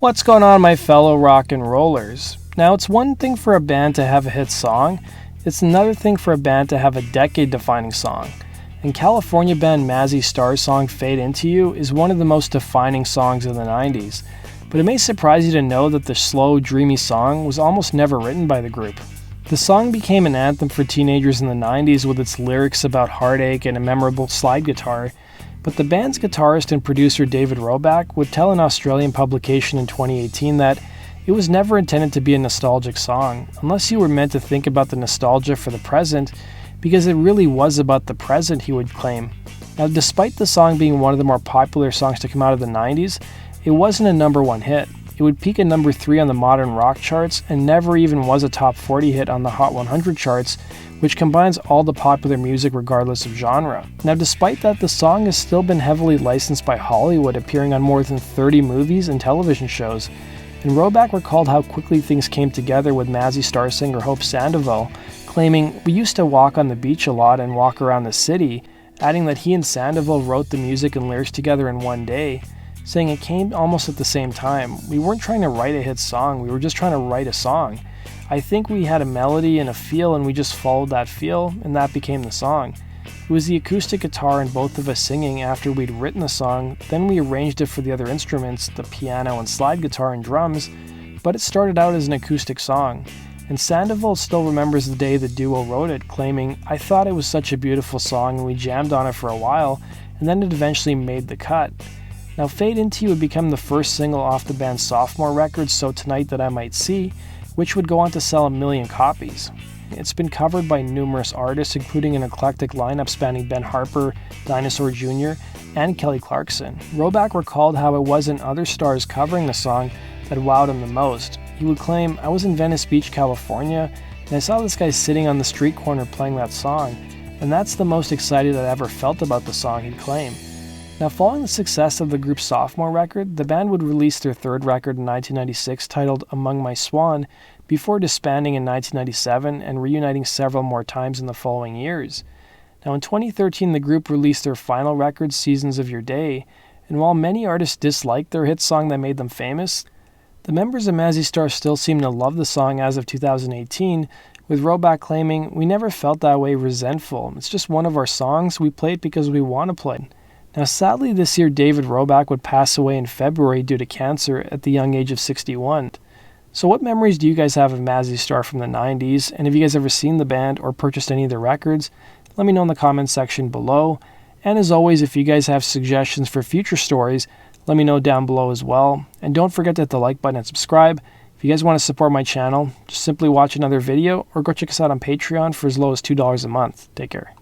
What's going on, my fellow rock and rollers? Now, it's one thing for a band to have a hit song, it's another thing for a band to have a decade-defining song. And California band Mazzy Star's song Fade Into You is one of the most defining songs of the 90s. But it may surprise you to know that the slow, dreamy song was almost never written by the group. The song became an anthem for teenagers in the 90s with its lyrics about heartache and a memorable slide guitar. But the band's guitarist and producer David Roeback would tell an Australian publication in 2018 that it was never intended to be a nostalgic song, unless you were meant to think about the nostalgia for the present, because it really was about the present, he would claim. Now, despite the song being one of the more popular songs to come out of the 90s, it wasn't a number one hit. It would peak at number 3 on the modern rock charts and never even was a top 40 hit on the Hot 100 charts, which combines all the popular music regardless of genre. Now, despite that, the song has still been heavily licensed by Hollywood, appearing on more than 30 movies and television shows. And Roeback recalled how quickly things came together with Mazzy Star singer Hope Sandoval, claiming, "We used to walk on the beach a lot and walk around the city," adding that he and Sandoval wrote the music and lyrics together in one day, saying it came almost at the same time. "We weren't trying to write a hit song, we were just trying to write a song. I think we had a melody and a feel and we just followed that feel, and that became the song. It was the acoustic guitar and both of us singing after we'd written the song, then we arranged it for the other instruments, the piano and slide guitar and drums, but it started out as an acoustic song." And Sandoval still remembers the day the duo wrote it, claiming, "I thought it was such a beautiful song and we jammed on it for a while, and then it eventually made the cut." Now, Fade Into You would become the first single off the band's sophomore record, So Tonight That I Might See, which would go on to sell 1 million copies. It's been covered by numerous artists, including an eclectic lineup spanning Ben Harper, Dinosaur Jr., and Kelly Clarkson. Roeback recalled how it wasn't other stars covering the song that wowed him the most. He would claim, "I was in Venice Beach, California, and I saw this guy sitting on the street corner playing that song, and that's the most excited I ever felt about the song," he'd claim. Now, following the success of the group's sophomore record, the band would release their third record in 1996 titled Among My Swan, before disbanding in 1997 and reuniting several more times in the following years. Now, in 2013, the group released their final record, Seasons of Your Day, and while many artists disliked their hit song that made them famous, the members of Mazzy Star still seem to love the song as of 2018, with Roeback claiming, "We never felt that way resentful. It's just one of our songs. We play it because we want to play it." Now, sadly, this year David Roeback would pass away in February due to cancer at the young age of 61. So what memories do you guys have of Mazzy Star from the 90s? And have you guys ever seen the band or purchased any of their records? Let me know in the comments section below. And as always, if you guys have suggestions for future stories, let me know down below as well. And don't forget to hit the like button and subscribe. If you guys want to support my channel, just simply watch another video or go check us out on Patreon for as low as $2 a month. Take care.